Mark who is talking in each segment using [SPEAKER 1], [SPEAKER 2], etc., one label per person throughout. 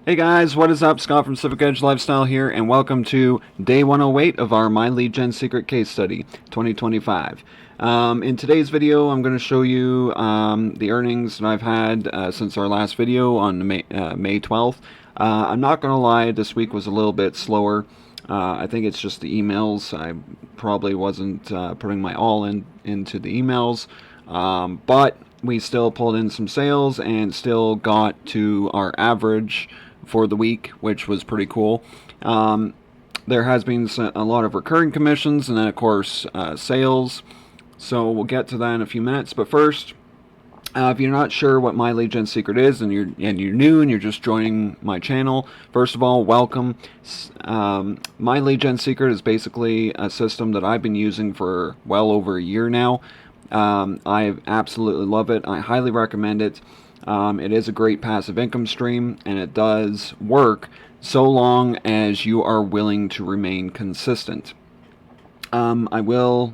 [SPEAKER 1] Hey guys, what is up? Scott from Civic Edge Lifestyle here, and welcome to day 108 of our My Lead Gen Secret Case Study 2025. In today's video, I'm going to show you the earnings that I've had since our last video on May 12th. I'm not going to lie, this week was a little bit slower. I think it's just the emails. I probably wasn't putting my all into the emails, but we still pulled in some sales and still got to our average for the week, which was pretty cool. There has been a lot of recurring commissions and then of course sales, so we'll get to that in a few minutes. But first, if you're not sure what My Lead Gen Secret is and you're new and you're just joining my channel, first of all, welcome. My Lead Gen Secret is basically a system that I've been using for well over a year now. I absolutely love it. I highly recommend it. It is a great passive income stream, and it does work so long as you are willing to remain consistent. I will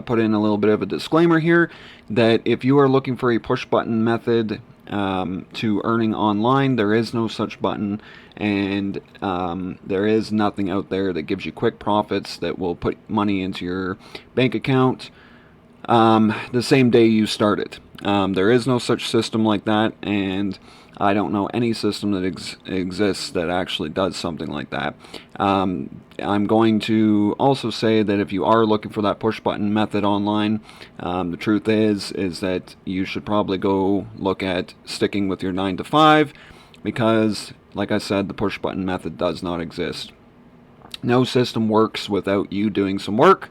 [SPEAKER 1] put in a little bit of a disclaimer here that if you are looking for a push button method to earning online, there is no such button, and there is nothing out there that gives you quick profits that will put money into your bank account the same day you start it. There is no such system like that, and I don't know any system that exists that actually does something like that. I'm going to also say that if you are looking for that push button method online, the truth is that you should probably go look at sticking with your 9 to 5, because like I said, the push button method does not exist. No system works without you doing some work.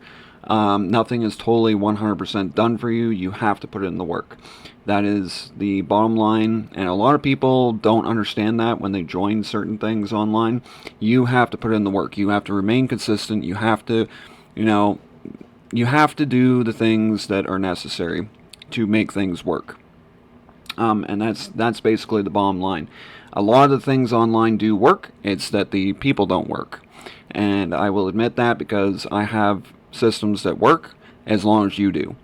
[SPEAKER 1] Nothing is totally 100% done for you. You have to put in the work. That is the bottom line, and a lot of people don't understand that when they join certain things online. You have to put in the work. You have to remain consistent. You have to, you have to do the things that are necessary to make things work. And that's basically the bottom line. A lot of the things online do work. It's that the people don't work. And I will admit that because I have systems that work as long as you do.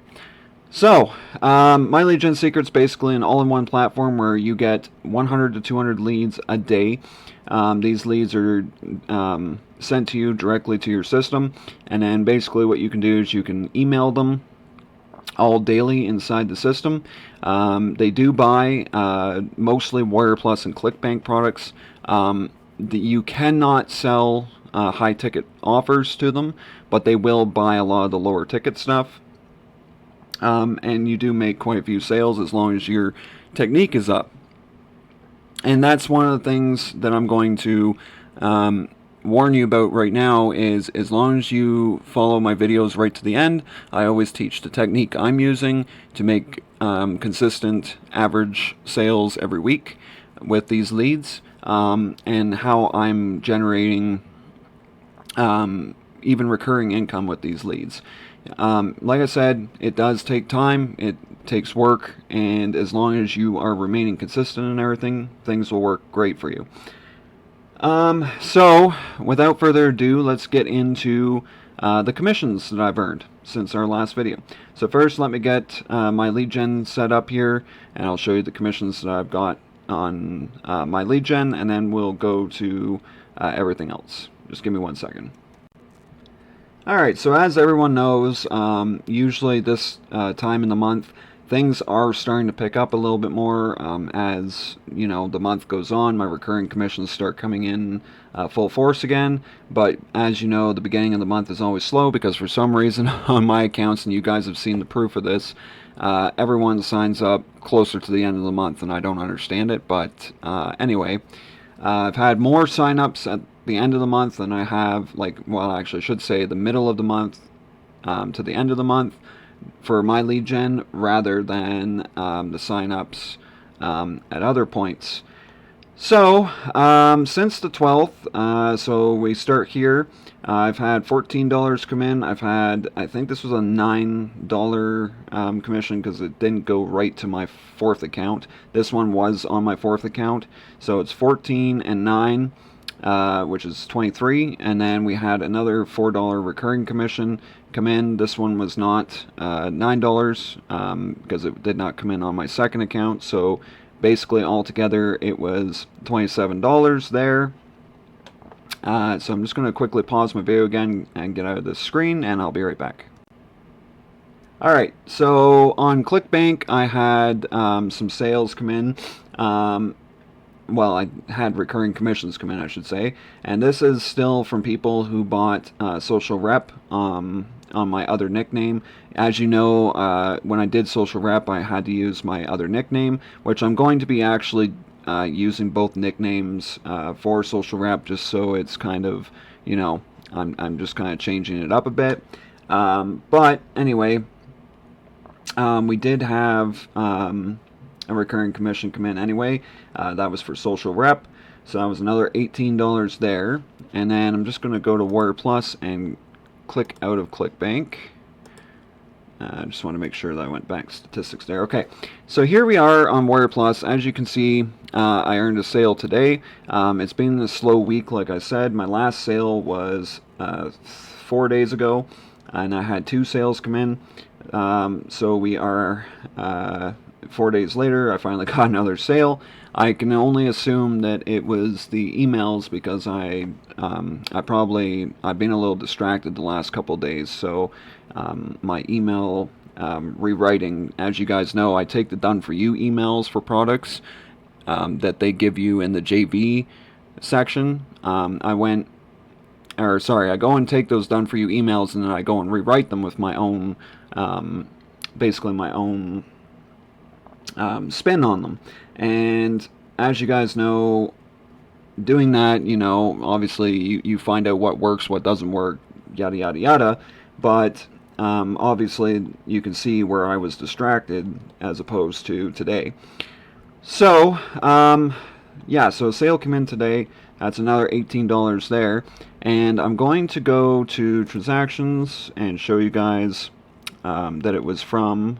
[SPEAKER 1] So, My Lead Gen Secret's basically an all-in-one platform where you get 100 to 200 leads a day. These leads are sent to you directly to your system, and then basically what you can do is you can email them all daily inside the system. They do buy mostly Warrior Plus and ClickBank products. You cannot sell high ticket offers to them, but they will buy a lot of the lower ticket stuff. And you do make quite a few sales as long as your technique is up. And that's one of the things that I'm going to warn you about right now is, as long as you follow my videos right to the end, I always teach the technique I'm using to make consistent average sales every week with these leads, and how I'm generating even recurring income with these leads. Like I said, it does take time, it takes work, and as long as you are remaining consistent in everything, things will work great for you. So, without further ado, let's get into the commissions that I've earned since our last video. So first, let me get my lead gen set up here, and I'll show you the commissions that I've got on my lead gen, and then we'll go to everything else. Just give me 1 second. Alright, so as everyone knows, usually this time in the month, things are starting to pick up a little bit more. As the month goes on, my recurring commissions start coming in full force again. But as you know, the beginning of the month is always slow because for some reason on my accounts, and you guys have seen the proof of this, everyone signs up closer to the end of the month, and I don't understand it. But anyway, I've had more sign-ups at the end of the month than I have, actually I should say the middle of the month to the end of the month for my lead gen, rather than the sign-ups at other points. So since the 12th, so we start here, I've had $14 come in. I've had, I think this was a $9 commission because it didn't go right to my 4th account. This one was on my 4th account, so it's 14 and 9, which is 23, and then we had another $4 recurring commission come in. This one was not $9 because it did not come in on my 2nd account, so basically altogether it was $27 there. So I'm just going to quickly pause my video again and get out of this screen, and I'll be right back. Alright, so on ClickBank I had some sales come in. Well, I had recurring commissions come in, I should say. And this is still from people who bought Social Rep on my other nickname. As you know, when I did Social Rep, I had to use my other nickname, which I'm going to be actually using both nicknames for Social Rep, just so it's kind of, you know, I'm just kind of changing it up a bit. But anyway, we did have a recurring commission come in anyway. That was for Social Rep, so that was another $18 there. And then I'm just going to go to Warrior Plus and click out of ClickBank. I just want to make sure that I went back statistics there. Okay, so here we are on Warrior Plus. As you can see, I earned a sale today. It's been a slow week, like I said. My last sale was 4 days ago, and I had 2 sales come in. So we are 4 days later. I finally got another sale. I can only assume that it was the emails, because I've been a little distracted the last couple of days. So my email rewriting, as you guys know, I take the done for you emails for products that they give you in the JV section. I go and take those done for you emails, and then I go and rewrite them with my own, basically my own spin on them. And as you guys know, doing that, you know, obviously you find out what works, what doesn't work, yada yada yada. But obviously you can see where I was distracted as opposed to today. So yeah, so a sale came in today. That's another $18 there. And I'm going to go to transactions and show you guys that it was from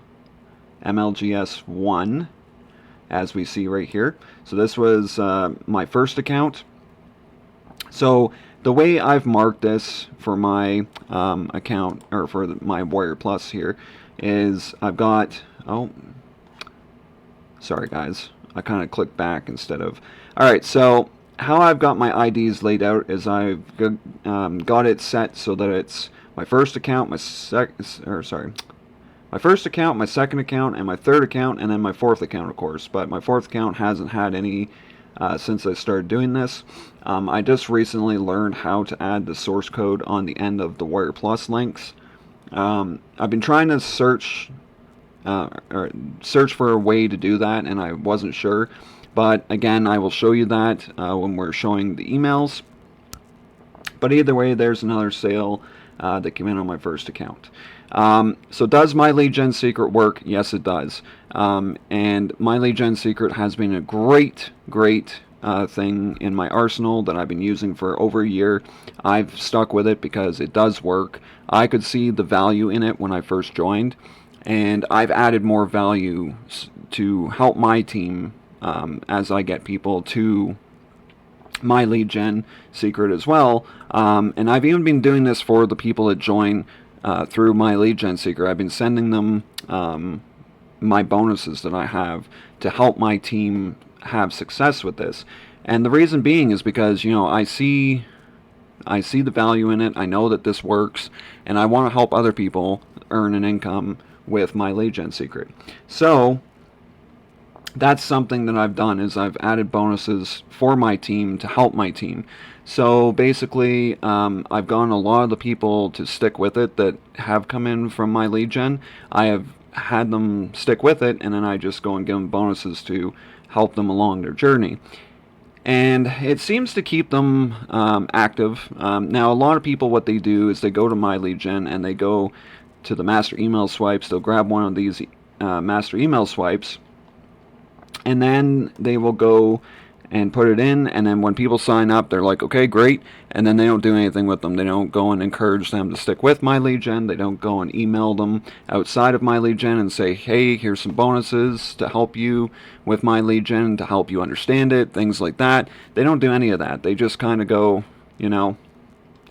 [SPEAKER 1] MLGS 1, as we see right here. So this was my first account. So the way I've marked this for my account, or for my Warrior Plus here, is I've got, oh, sorry guys, I kind of clicked back instead of, alright, so how I've got my IDs laid out is I've got it set so that it's my first account, my first account, my second account, and my third account, and then my fourth account, of course. But my fourth account hasn't had any since I started doing this. I just recently learned how to add the source code on the end of the Warrior Plus links. I've been trying to search for a way to do that, and I wasn't sure. But again, I will show you that when we're showing the emails. But either way, there's another sale that came in on my first account. So does my lead gen secret work? Yes, it does. And my lead gen secret has been a great thing in my arsenal that I've been using for over a year. I've stuck with it because it does work. I could see the value in it when I first joined, and I've added more value to help my team as I get people to my lead gen secret as well. And I've even been doing this for the people that join through my lead gen secret. I've been sending them my bonuses that I have to help my team have success with this. And the reason being is because, you know, I see the value in it. I know that this works, and I want to help other people earn an income with my lead gen secret. So that's something that I've done, is I've added bonuses for my team to help my team. So basically, I've gotten a lot of the people to stick with it that have come in from my lead gen. I have had them stick with it, and then I just go and give them bonuses to help them along their journey. And it seems to keep them active. Now, a lot of people, what they do is they go to my lead gen and they go to the master email swipes. They'll grab one of these master email swipes, and then they will go and put it in, and then when people sign up, they're like, okay, great, and then they don't do anything with them. They don't go and encourage them to stick with my lead gen. They don't go and email them outside of my lead gen and say, hey, here's some bonuses to help you with my lead gen, to help you understand it, things like that. They don't do any of that. They just kind of go, you know,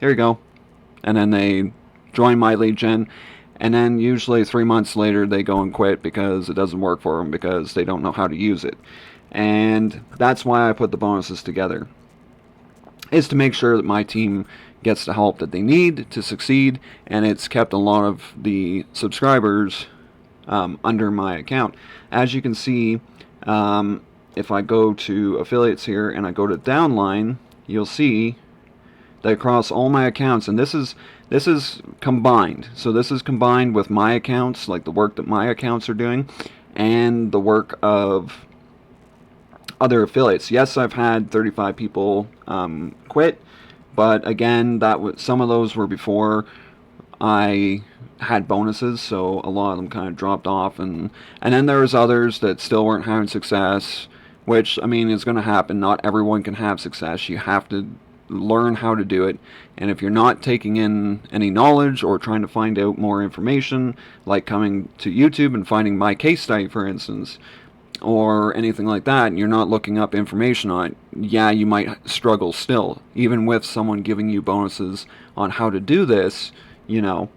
[SPEAKER 1] here you go, and then they join my lead gen. And then usually 3 months later they go and quit because it doesn't work for them, because they don't know how to use it. And that's why I put the bonuses together, is to make sure that my team gets the help that they need to succeed, and it's kept a lot of the subscribers under my account. As you can see, if I go to affiliates here and I go to downline, you'll see that across all my accounts, and this is combined. So this is combined with my accounts, like the work that my accounts are doing, and the work of other affiliates. Yes, I've had 35 people quit, but again, some of those were before I had bonuses, so a lot of them kind of dropped off, and then there was others that still weren't having success, which, I mean, is going to happen. Not everyone can have success. You have to learn how to do it, and if you're not taking in any knowledge or trying to find out more information, like coming to YouTube and finding my case study, for instance, or anything like that, and you're not looking up information on it, yeah, you might struggle still, even with someone giving you bonuses on how to do this, you know.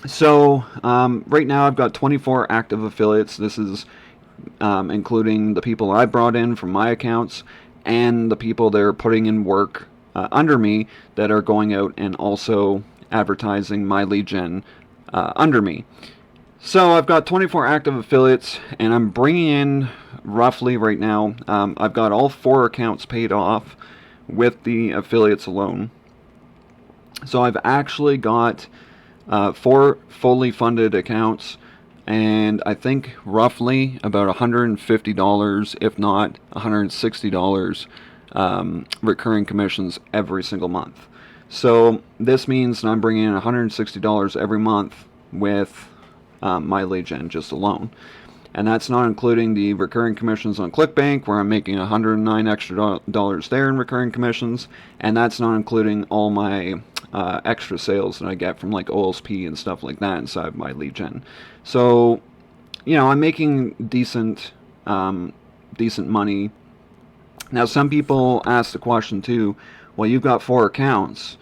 [SPEAKER 1] So right now I've got 24 active affiliates. This is including the people I brought in from my accounts and the people that are putting in work under me that are going out and also advertising my lead gen under me. So I've got 24 active affiliates, and I'm bringing in roughly right now, I've got all 4 accounts paid off with the affiliates alone. So I've actually got 4 fully funded accounts, and I think roughly about $150, if not $160, recurring commissions every single month. So this means that I'm bringing in $160 every month with my lead gen just alone. And that's not including the recurring commissions on ClickBank, where I'm making $109 extra dollars there in recurring commissions, and that's not including all my extra sales that I get from like OLSP and stuff like that inside my lead gen. So, you know, I'm making decent money. Now, some people ask the question too, well, you've got 4 accounts,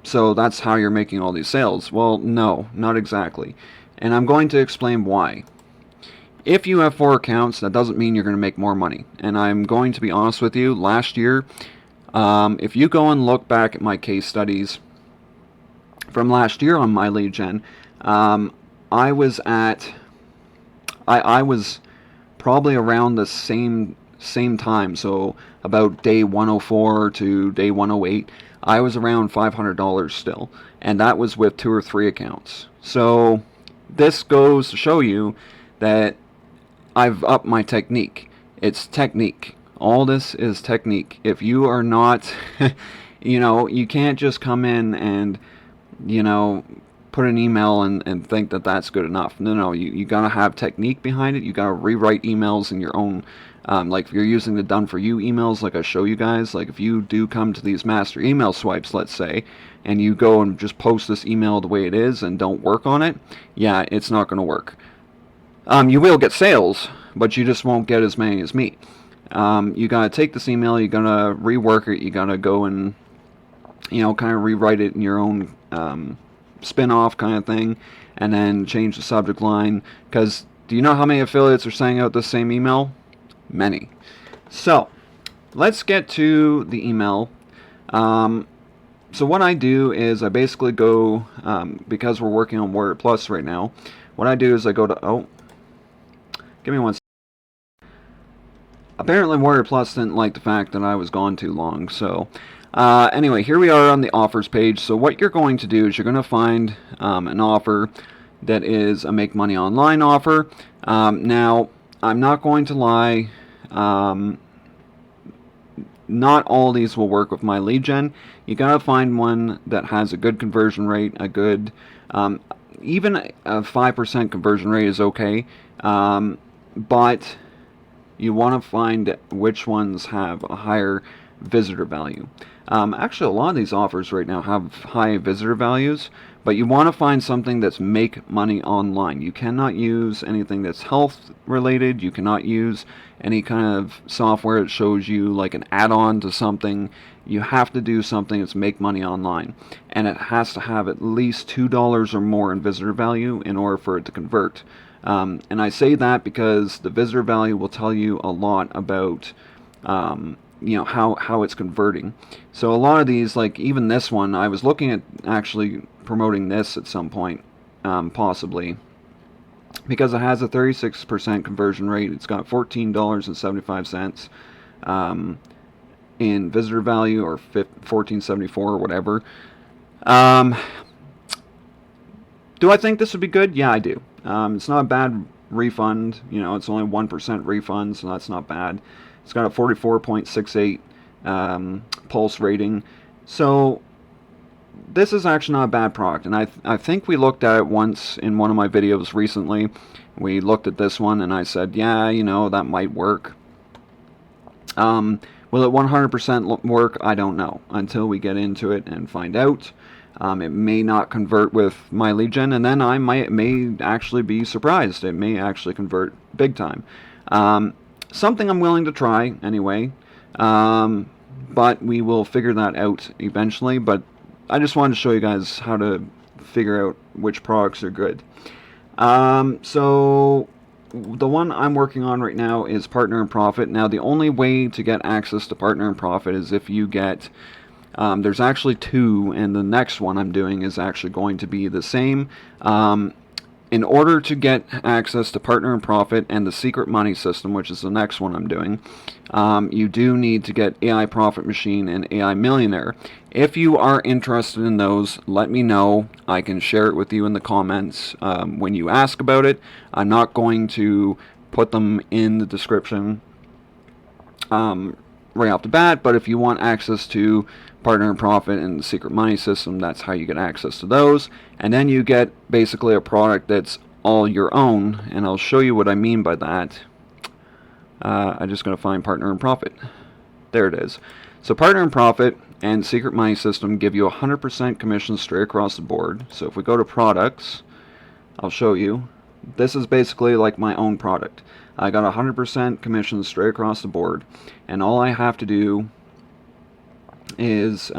[SPEAKER 1] so that's how you're making all these sales. Well, no, not exactly. And I'm going to explain why. If you have 4 accounts, that doesn't mean you're going to make more money. And I'm going to be honest with you, last year, if you go and look back at my case studies from last year on my lead gen, I was probably around the same time, so about day 104 to day 108, I was around $500 still, and that was with 2 or 3 accounts. So this goes to show you that I've upped my technique. It's technique. All this is technique. If you are not, you know, you can't just come in and, you know, put an email and think that that's good enough. No, you gotta have technique behind it. You gotta rewrite emails in your own, like if you're using the done for you emails, like I show you guys, like if you do come to these master email swipes, let's say, and you go and just post this email the way it is and don't work on it, yeah, it's not gonna work. You will get sales, but you just won't get as many as me. You gotta take this email, you gotta rework it, you gotta go and, you know, kind of rewrite it in your own spin-off kind of thing, and then change the subject line, because do you know how many affiliates are sending out the same email? Many. So let's get to the email. So what I do is I basically go, because we're working on Warrior Plus right now, what I do is I go to, give me one second. Apparently Warrior Plus didn't like the fact that I was gone too long, so anyway, here we are on the offers page. So what you're going to do is you're going to find an offer that is a make money online offer. Now, I'm not going to lie, not all these will work with my lead gen. You got to find one that has a good conversion rate, a good, even a 5% conversion rate is okay, but you want to find which ones have a higher visitor value. Actually, a lot of these offers right now have high visitor values, but you want to find something that's make money online. You cannot use anything that's health related. You cannot use any kind of software that shows you like an add-on to something. You have to do something that's make money online, and it has to have at least $2 or more in visitor value in order for it to convert. And I say that because the visitor value will tell you a lot about how it's converting. So a lot of these, like even this one, I was looking at actually promoting this at some point, possibly, because it has a 36% conversion rate. It's got $14.75 in visitor value, or $14.74 or whatever. Do I think this would be good? Yeah, I do. It's not a bad refund. It's only 1% refund, so that's not bad. It's got a 44.68 pulse rating. So this is actually not a bad product, and I think we looked at it once in one of my videos recently. We looked at this one, and I said, yeah, that might work. Will it 100% work? I don't know until we get into it and find out. It may not convert with my lead gen, and then I may actually be surprised. It may actually convert big time. Something I'm willing to try anyway, but we will figure that out eventually. But I just wanted to show you guys how to figure out which products are good. So the one I'm working on right now is Partner in Profit. Now, the only way to get access to Partner in Profit is if you get, there's actually two, and the next one I'm doing is actually going to be the same. In order to get access to Partner in Profit and the Secret Money System, which is the next one I'm doing, you do need to get AI Profit Machine and AI Millionaire. If you are interested in those, let me know. I can share it with you in the comments when you ask about it. I'm not going to put them in the description right off the bat, but if you want access to Partner in Profit and the Secret Money System, that's how you get access to those. And then you get basically a product that's all your own, and I'll show you what I mean by that. I'm just going to find Partner in Profit. There it is. So Partner in Profit and Secret Money System give you 100% commission straight across the board. So if we go to products, I'll show you. This is basically like my own product. I got 100% commission straight across the board, and all I have to do is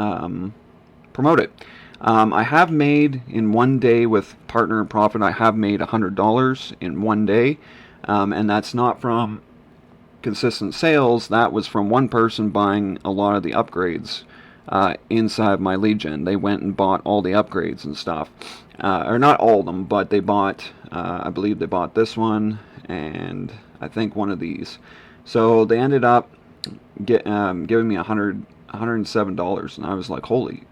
[SPEAKER 1] promote it. I have made in one day with Partner in Profit, I have made $100 in one day, and that's not from consistent sales. That was from one person buying a lot of the upgrades inside my lead gen. They went and bought all the upgrades and stuff, or not all of them, but they bought, I believe they bought this one and I think one of these. So they ended up giving me $107, and I was like, holy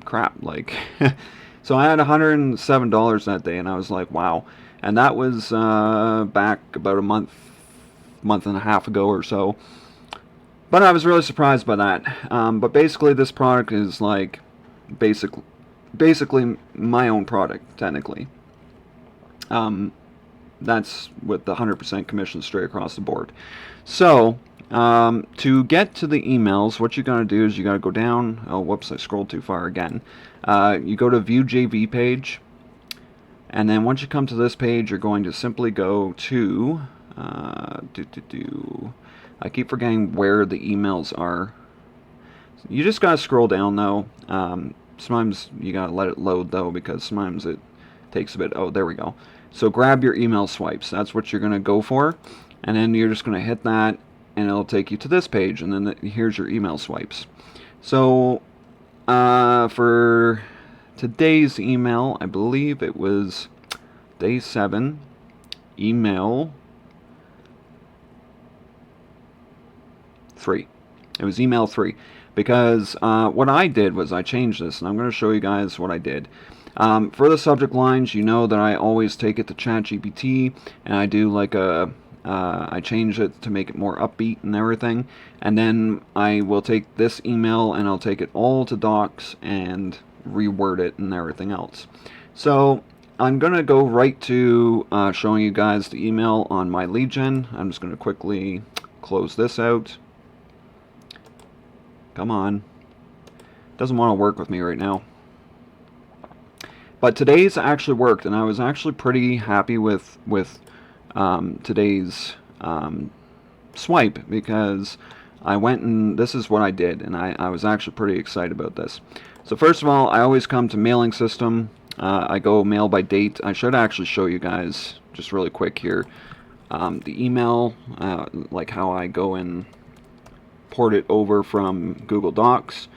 [SPEAKER 1] crap, like so I had $107 that day, and I was like, wow. And that was back about a month and a half ago or so, but I was really surprised by that. But basically this product is like basically my own product technically. That's with the 100% commission straight across the board. So to get to the emails, what you're going to do is you got to go down. Oh, whoops, I scrolled too far again. You go to View JV page, and then once you come to this page, you're going to simply go to I keep forgetting where the emails are. You just got to scroll down though. Sometimes you got to let it load though, because sometimes it takes a bit. Oh, there we go. So grab your email swipes. That's what you're going to go for. And then you're just going to hit that, and it'll take you to this page. And then here's your email swipes. So for today's email, I believe it was day 7, email 3. It was email 3. Because what I did was I changed this, and I'm going to show you guys what I did. For the subject lines, you know that I always take it to ChatGPT, and I do like I change it to make it more upbeat and everything. And then I will take this email and I'll take it all to Docs and reword it and everything else. So I'm going to go right to showing you guys the email on my lead gen. I'm just going to quickly close this out. Come on. Doesn't want to work with me right now. But today's actually worked, and I was actually pretty happy with today's swipe, because I went and this is what I did, and I was actually pretty excited about this. So first of all, I always come to mailing system. I go mail by date. I should actually show you guys just really quick here. The email, like how I go and port it over from Google Docs,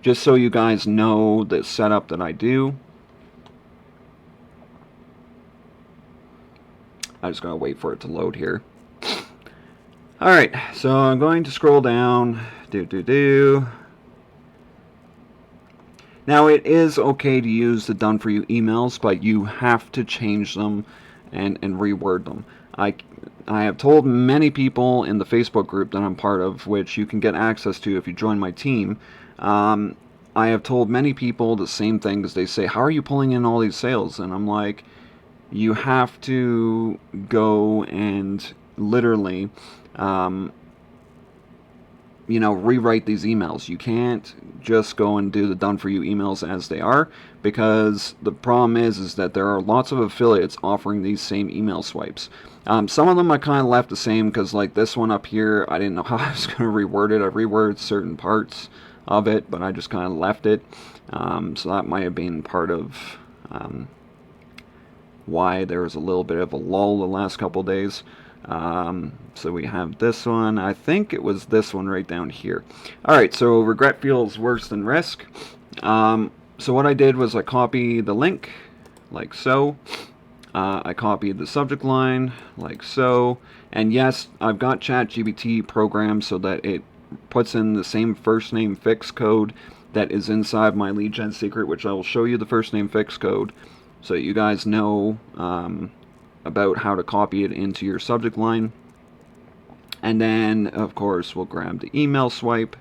[SPEAKER 1] just so you guys know the setup that I do. I just gotta wait for it to load here. Alright, so I'm going to scroll down. Now, it is okay to use the done for you emails, but you have to change them and reword them. I have told many people in the Facebook group that I'm part of, which you can get access to if you join my team. I have told many people the same thing, because they say, how are you pulling in all these sales? And I'm like, you have to go and literally rewrite these emails. You can't just go and do the done for you emails as they are, because the problem is that there are lots of affiliates offering these same email swipes. Some of them I kind of left the same, because like this one up here, I didn't know how I was going to reword it. I reworded certain parts of it, but I just kind of left it. So that might have been part of why there was a little bit of a lull the last couple days. So we have this one. I think it was this one right down here. Alright, so regret feels worse than risk. So what I did was I copied the link, like so. I copied the subject line, like so. And yes, I've got ChatGPT programmed so that it puts in the same first name fix code that is inside my lead gen secret, which I will show you the first name fix code so that you guys know about how to copy it into your subject line. And then, of course, we'll grab the email swipe.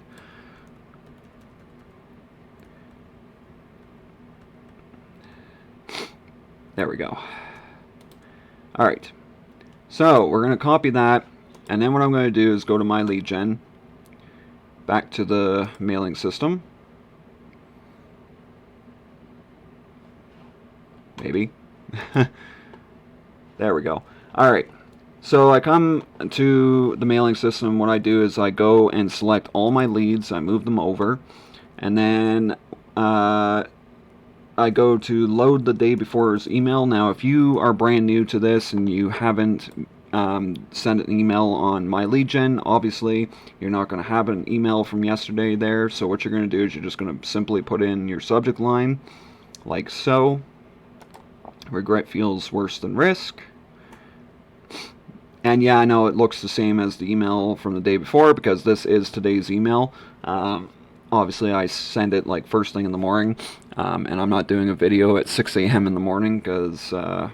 [SPEAKER 1] There we go. Alright, so we're going to copy that, and then what I'm going to do is go to my lead gen, back to the mailing system. Maybe. There we go. Alright, so I come to the mailing system. What I do is I go and select all my leads, I move them over, and then I go to load the day before's email. Now, if you are brand new to this and you haven't sent an email on my lead gen, obviously you're not going to have an email from yesterday there. So what you're going to do is you're just going to simply put in your subject line, like so. Regret feels worse than risk. And yeah, I know it looks the same as the email from the day before, because this is today's email. Obviously, I send it like first thing in the morning, and I'm not doing a video at 6 a.m. in the morning, because, so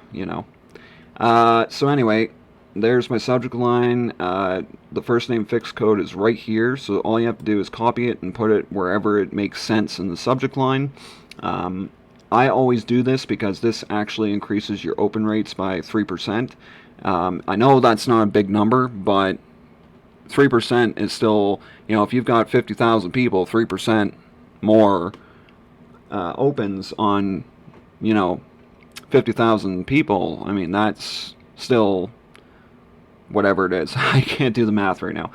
[SPEAKER 1] anyway, there's my subject line. The first name fix code is right here, so all you have to do is copy it and put it wherever it makes sense in the subject line. I always do this because this actually increases your open rates by 3%. I know that's not a big number, but 3% is still, if you've got 50,000 people, 3% more opens on, 50,000 people. I mean, that's still whatever it is. I can't do the math right now.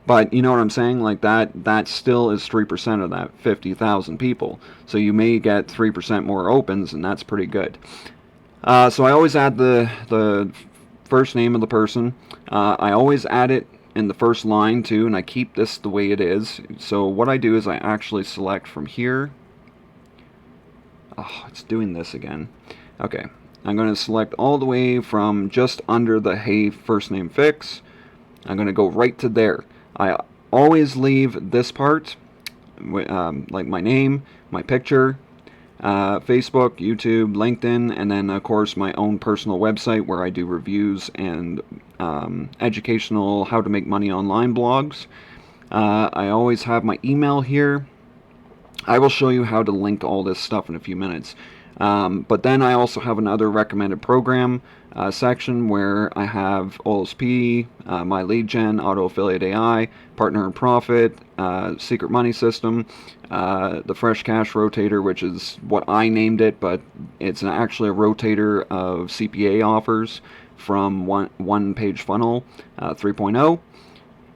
[SPEAKER 1] But you know what I'm saying? Like that still is 3% of that 50,000 people. So you may get 3% more opens, and that's pretty good. So I always add the first name of the person. I always add it in the first line too, and I keep this the way it is. So what I do is I actually select from here. Oh, it's doing this again. Okay, I'm going to select all the way from just under the hey first name fix. I'm going to go right to there. I always leave this part, like my name, my picture, Facebook, YouTube, LinkedIn, and then of course my own personal website where I do reviews and educational how to make money online blogs. I always have my email here. I will show you how to link all this stuff in a few minutes. But then I also have another recommended program section where I have OLSP, my lead gen, auto affiliate AI, partner and profit, secret money system, the fresh cash rotator, which is what I named it, but it's actually a rotator of CPA offers from one page funnel 3.0,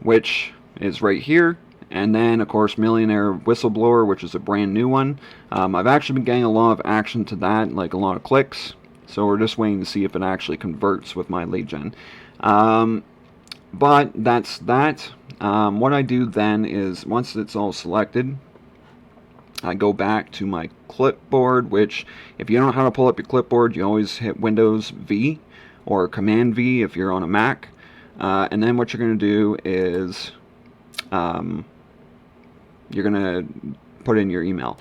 [SPEAKER 1] which is right here. And then, of course, Millionaire Whistleblower, which is a brand new one. I've actually been getting a lot of action to that, like a lot of clicks. So we're just waiting to see if it actually converts with my lead gen. But that's that. What I do then is, once it's all selected, I go back to my clipboard, which if you don't know how to pull up your clipboard, you always hit Windows V or Command V if you're on a Mac. And then what you're going to do is you're going to put in your email.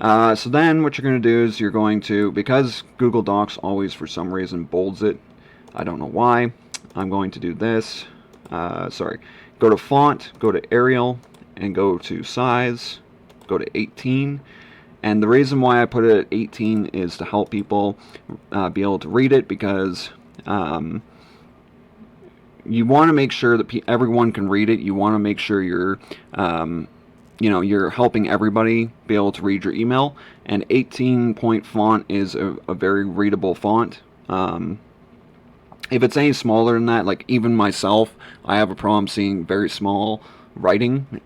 [SPEAKER 1] So then what you're going to do is you're going to, because Google Docs always for some reason bolds it, I don't know why, I'm going to do this. Go to font, go to Arial, and go to size, go to 18. And the reason why I put it at 18 is to help people be able to read it, because you want to make sure that everyone can read it. You want to make sure you're you're helping everybody be able to read your email, and 18-point font is a very readable font. If it's any smaller than that, like even myself, I have a problem seeing very small writing.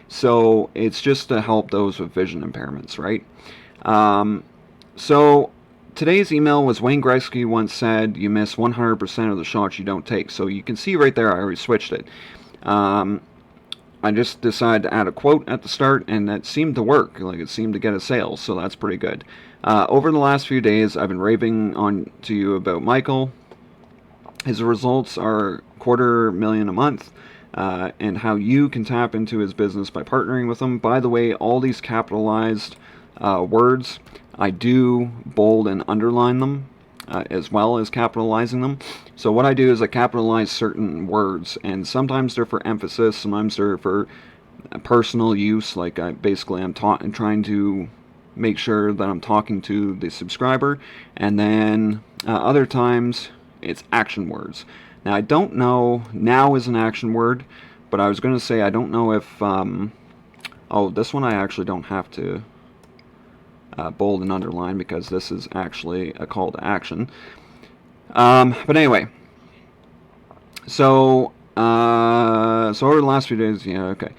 [SPEAKER 1] So it's just to help those with vision impairments, right? So today's email was, Wayne Gretzky once said, you miss 100% of the shots you don't take. So you can see right there, I already switched it. I just decided to add a quote at the start, and that seemed to work. Like, it seemed to get a sale, so that's pretty good. Over the last few days, I've been raving on to you about Michael. His results are $250,000 a month, and how you can tap into his business by partnering with him. By the way, all these capitalized words, I do bold and underline them, as well as capitalizing them. So what I do is I capitalize certain words, and sometimes they're for emphasis, sometimes they're for personal use, like I'm trying to make sure that I'm talking to the subscriber, and then other times it's action words. Now I don't know, now is an action word, but I was going to say I don't know if, oh, this one I actually don't have to bold and underline, because this is actually a call to action. But anyway, so over the last few days, yeah, okay.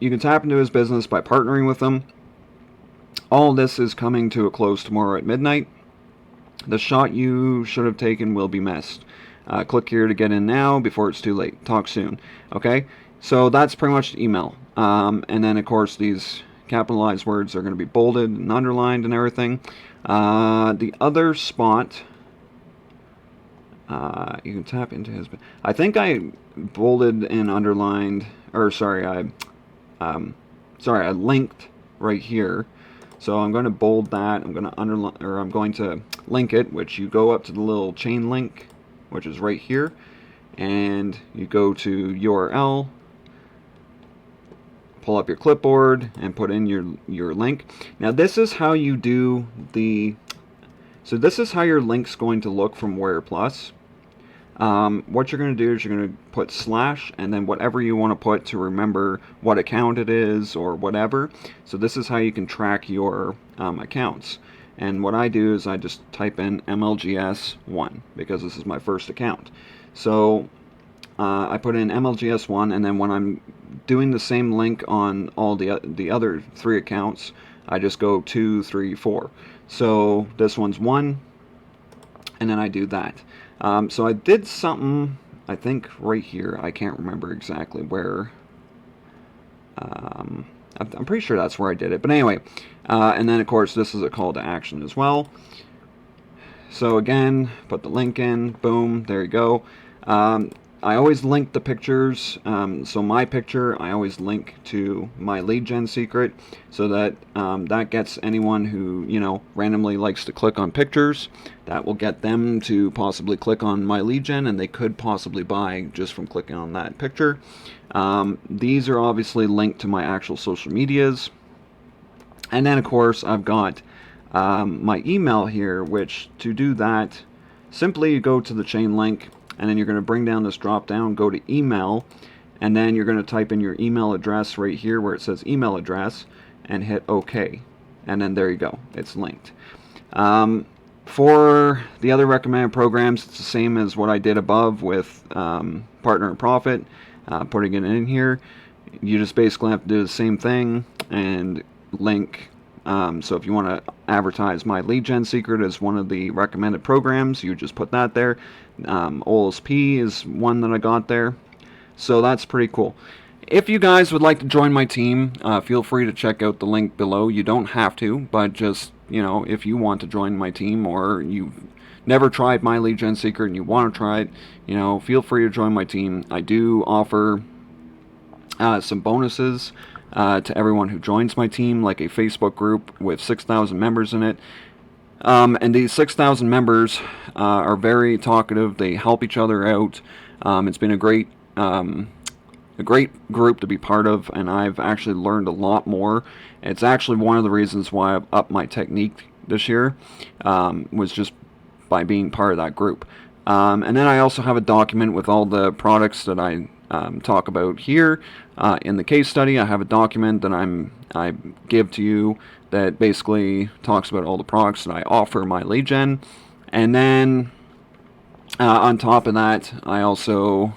[SPEAKER 1] You can tap into his business by partnering with him. All this is coming to a close tomorrow at midnight. The shot you should have taken will be missed. Click here to get in now before it's too late. Talk soon. Okay, so that's pretty much the email. And then of course these capitalized words are going to be bolded and underlined and everything. The other spot, you can tap into his. I think I bolded and underlined, or sorry, I linked right here. So I'm going to bold that. I'm going to underline, or I'm going to link it, which you go up to the little chain link, which is right here, and you go to URL. Pull up your clipboard and put in your link. Now this is how you do so this is how your link's going to look from Warrior Plus. What you're going to do is you're going to put slash and then whatever you want to put to remember what account it is or whatever. So this is how you can track your accounts. And what I do is I just type in MLGS1 because this is my first account. So I put in MLGS1, and then when I'm doing the same link on all the other 3 accounts, I just go 2, 3, 4. So this one's 1, and then I do that. So I did something, I think right here. I can't remember exactly where. I'm pretty sure that's where I did it. But anyway, and then of course this is a call to action as well. So again, put the link in, boom, there you go. I always link the pictures, so my picture I always link to my lead gen secret, so that that gets anyone who randomly likes to click on pictures, that will get them to possibly click on my lead gen, and they could possibly buy just from clicking on that picture. These are obviously linked to my actual social medias, and then of course I've got my email here, which to do that, simply you go to the chain link, and then you're going to bring down this drop down, go to email, and then you're going to type in your email address right here where it says email address, and hit OK. And then there you go, it's linked. For the other recommended programs, it's the same as what I did above with Partner and Profit, putting it in here. You just basically have to do the same thing and link So if you want to advertise My Lead Gen Secret as one of the recommended programs, you just put that there. OLSP is one that I got there. So that's pretty cool. If you guys would like to join my team, feel free to check out the link below. You don't have to, but just, if you want to join my team, or you've never tried My Lead Gen Secret and you want to try it, feel free to join my team. I do offer some bonuses to everyone who joins my team, like a Facebook group with 6,000 members in it. And these 6,000 members are very talkative. They help each other out. It's been a great group to be part of, and I've actually learned a lot more. It's actually one of the reasons why I've upped my technique this year, was just by being part of that group. And then I also have a document with all the products that I talk about here in the case study. I have a document that I give to you that basically talks about all the products that I offer My Lead Gen. And then on top of that, I also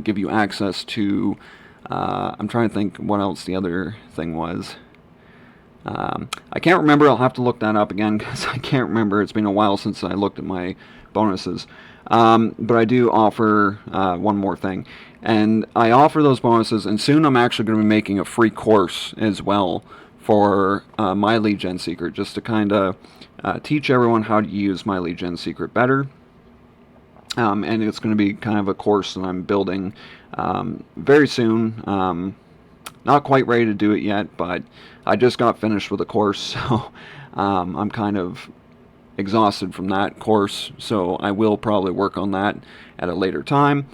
[SPEAKER 1] give you access to, I'm trying to think what else the other thing was. I can't remember. I'll have to look that up again because I can't remember. It's been a while since I looked at my bonuses. But I do offer one more thing. And I offer those bonuses, and soon I'm actually going to be making a free course as well for My Lead Gen Secret, just to kind of teach everyone how to use My Lead Gen Secret better. And it's going to be kind of a course that I'm building very soon. Not quite ready to do it yet, but I just got finished with the course, so I'm kind of exhausted from that course, so I will probably work on that at a later time.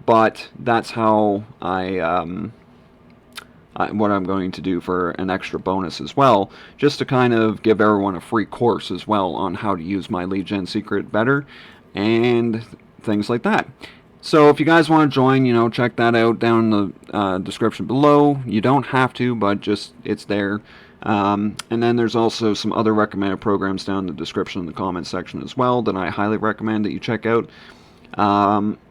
[SPEAKER 1] But that's how what I'm going to do for an extra bonus as well, just to kind of give everyone a free course as well on how to use My Lead Gen Secret better and things like that. So if you guys want to join, check that out down in the description below. You don't have to, but just it's there. And then there's also some other recommended programs down in the description in the comment section as well that I highly recommend that you check out.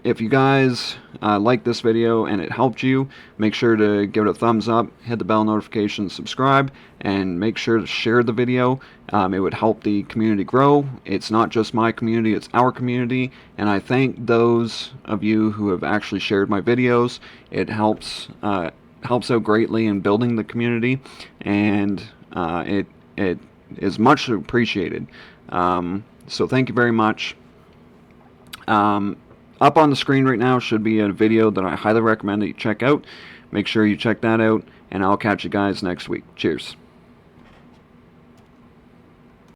[SPEAKER 1] If you guys like this video and it helped you, make sure to give it a thumbs up, hit the bell notification, subscribe, and make sure to share the video. It would help the community grow. It's not just my community, it's our community, and I thank those of you who have actually shared my videos. It helps out greatly in building the community, and it is much appreciated. So thank you very much. Up on the screen right now should be a video that I highly recommend that you check out. Make sure you check that out, and I'll catch you guys next week. Cheers.